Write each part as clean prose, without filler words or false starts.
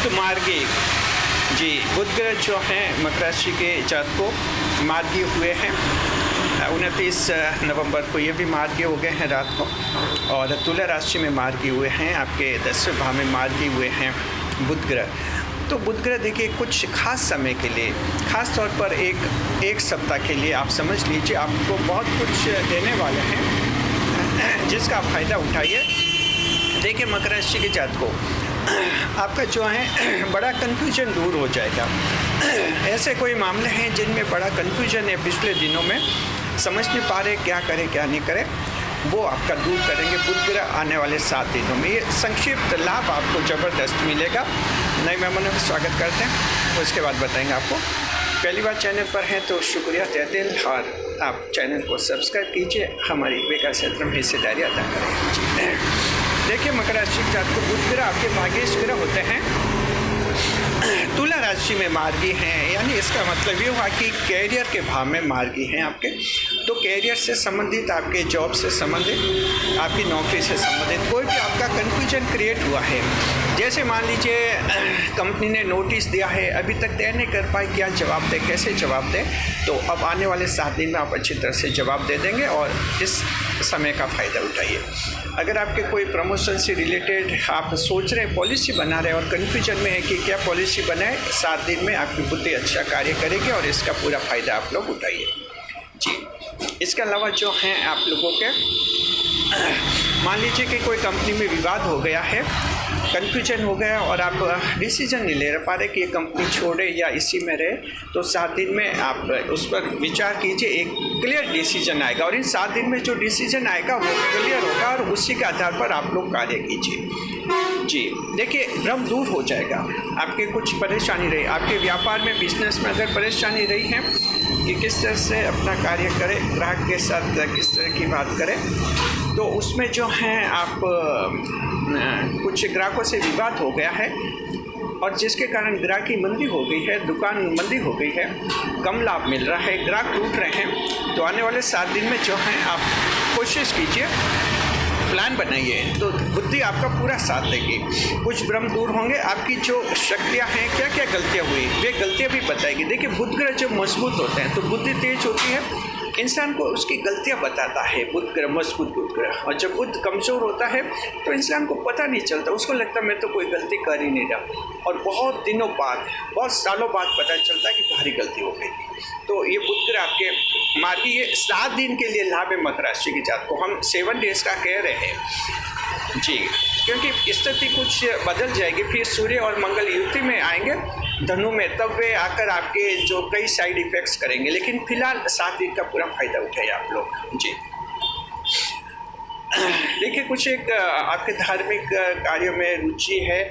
तो मार्गी जी, बुध ग्रह जो हैं मकर राशि के जातकों मार्गी हुए हैं। 29 नवंबर को ये भी मार्गी हो गए हैं रात को, और तुला राशि में मार्गी हुए हैं, आपके 10वें भाव में मार्गी हुए हैं बुध ग्रह। तो बुध ग्रह देखिए कुछ खास समय के लिए, खास तौर पर एक सप्ताह के लिए आप समझ लीजिए आपको बहुत कुछ देने वाले हैं, जिसका आप फ़ायदा उठाइए। देखिए मकर राशि के जातकों, आपका जो है बड़ा कन्फ्यूजन दूर हो जाएगा। ऐसे कोई मामले हैं जिनमें बड़ा कन्फ्यूजन है, पिछले दिनों में समझ नहीं पा रहे क्या करें क्या नहीं करें, वो आपका दूर करेंगे बुध ग्रह आने वाले 7 दिनों में। ये संक्षिप्त लाभ आपको ज़बरदस्त मिलेगा। नए मेहमानों का स्वागत करते हैं, उसके बाद बताएंगे आपको। पहली बार चैनल पर हैं तो शुक्रिया तहे दिल, और आप चैनल को सब्सक्राइब कीजिए, हमारी विकास क्षेत्र में हिस्सेदारी अदा करें। देखिए मकर राशि के जातकों, बुध ग्रह आपके भाग्येश ग्रह होते हैं, तुला राशि में मार्गी हैं, यानी इसका मतलब ये हुआ कि कैरियर के भाव में मार्गी हैं आपके। तो कैरियर से संबंधित, आपके जॉब से संबंधित, आपकी नौकरी से संबंधित कोई भी आपका कन्फ्यूजन क्रिएट हुआ है, जैसे मान लीजिए कंपनी ने नोटिस दिया है, अभी तक तय नहीं कर पाए क्या जवाब दें, कैसे जवाब दें, तो अब आने वाले 7 दिन में आप अच्छी तरह से जवाब दे देंगे और इस समय का फ़ायदा उठाइए। अगर आपके कोई प्रमोशन से रिलेटेड आप सोच रहे हैं, पॉलिसी बना रहे हैं और कन्फ्यूजन में है कि क्या पॉलिसी बनाए, 7 दिन में आपकी बुद्धि अच्छा कार्य करेगी और इसका पूरा फ़ायदा आप लोग उठाइए जी। इसके अलावा जो हैं आप लोगों के, मान लीजिए कि कोई कंपनी में विवाद हो गया है, कन्फ्यूजन हो गया और आप डिसीजन नहीं ले पा रहे कि ये कंपनी छोड़े या इसी में रहे, तो 7 दिन में आप उस पर विचार कीजिए, एक क्लियर डिसीजन आएगा और इन 7 दिन में जो डिसीजन आएगा वो क्लियर होगा और उसी के आधार पर आप लोग कार्य कीजिए जी। देखिए भ्रम दूर हो जाएगा, आपके कुछ परेशानी रही, आपके व्यापार में, बिजनेस में अगर परेशानी रही है कि किस तरह से अपना कार्य करें, ग्राहक के साथ किस तरह की बात करें, तो उसमें जो हैं आप कुछ ग्राहकों से विवाद हो गया है और जिसके कारण ग्राहकी मंदी हो गई है, दुकान मंदी हो गई है, कम लाभ मिल रहा है, ग्राहक टूट रहे हैं, तो आने वाले 7 दिन में जो हैं आप कोशिश कीजिए, प्लान बनाइए, तो बुद्धि आपका पूरा साथ देगी। कुछ भ्रम दूर होंगे, आपकी जो शक्तियाँ हैं, क्या क्या गलतियाँ हुई वे गलतियाँ भी बताएगी। देखिए बुध ग्रह जब मजबूत होते हैं तो बुद्धि तेज होती है, इंसान को उसकी गलतियां बताता है बुध ग्रह, मजबूत बुध ग्रह। और जब बुध कमज़ोर होता है तो इंसान को पता नहीं चलता, उसको लगता है मैं तो कोई गलती कर ही नहीं रहा, और बहुत दिनों बाद, बहुत सालों बाद पता चलता है कि भारी गलती हो गई थी। तो ये बुध ग्रह आपके मार्गी, ये 7 दिन के लिए लाभ है मकर राशि की जात को। हम 7 डेज का कह रहे हैं जी, क्योंकि स्थिति कुछ बदल जाएगी, फिर सूर्य और मंगल युति में आएंगे धनु में, तब वे आकर आपके जो कई साइड इफेक्ट्स करेंगे, लेकिन फिलहाल 7 दिन का पूरा फायदा उठाइए आप लोग जी। देखिए कुछ एक आपके धार्मिक कार्यों में रुचि है,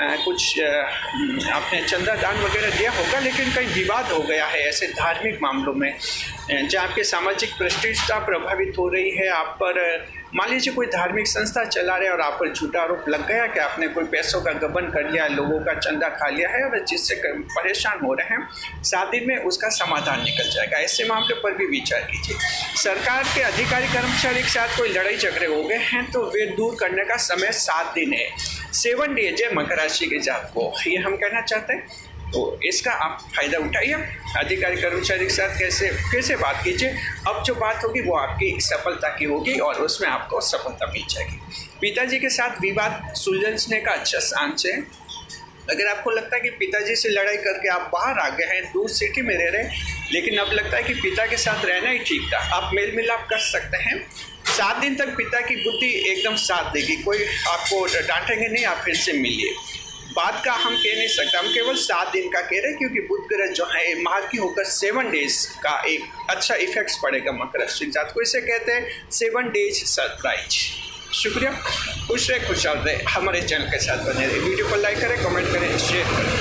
कुछ आपने चंदा दान वगैरह दिया होगा, लेकिन कहीं विवाद हो गया है ऐसे धार्मिक मामलों में, जहाँ आपके सामाजिक प्रतिष्ठा प्रभावित हो रही है। आप पर मान लीजिए कोई धार्मिक संस्था चला रहे और आप पर झूठा आरोप लग गया कि आपने कोई पैसों का गबन कर लिया, लोगों का चंदा खा लिया है और जिससे परेशान हो रहे हैं, 7 दिन में उसका समाधान निकल जाएगा। ऐसे मामले पर भी विचार कीजिए। सरकार के अधिकारी कर्मचारी के साथ कोई लड़ाई झगड़े हो गए हैं तो वे दूर करने का समय 7 दिन है, 7 डेज है मकर राशि के जात को, ये हम कहना चाहते हैं। तो इसका आप फ़ायदा उठाइए। अधिकारी कर्मचारी के साथ कैसे बात कीजिए, अब जो बात होगी वो आपकी सफलता की होगी और उसमें आपको सफलता मिल जाएगी। पिताजी के साथ विवाद सुलझने का अच्छा चांस है। अगर आपको लगता है कि पिताजी से लड़ाई करके आप बाहर आ गए हैं, दूर सिटी में रह रहे हैं, लेकिन अब लगता है कि पिता के साथ रहना ही ठीक था, आप मेल मिलाप कर सकते हैं। 7 दिन तक पिता की बुद्धि एकदम साथ देगी, कोई आपको डांटेंगे नहीं, आप फिर से मिलिए। बात का हम कह नहीं सकते, हम केवल 7 दिन का कह रहे हैं, क्योंकि बुध ग्रह जो है मार्गी होकर 7 डेज का एक अच्छा इफेक्ट्स पड़ेगा मकर राशि के साथ को। इसे कहते हैं 7 डेज सरप्राइज। शुक्रिया, खुश रहे, खुशहाल रहे, हमारे चैनल के साथ बने रहे। वीडियो को लाइक करें, कमेंट करें, शेयर करें।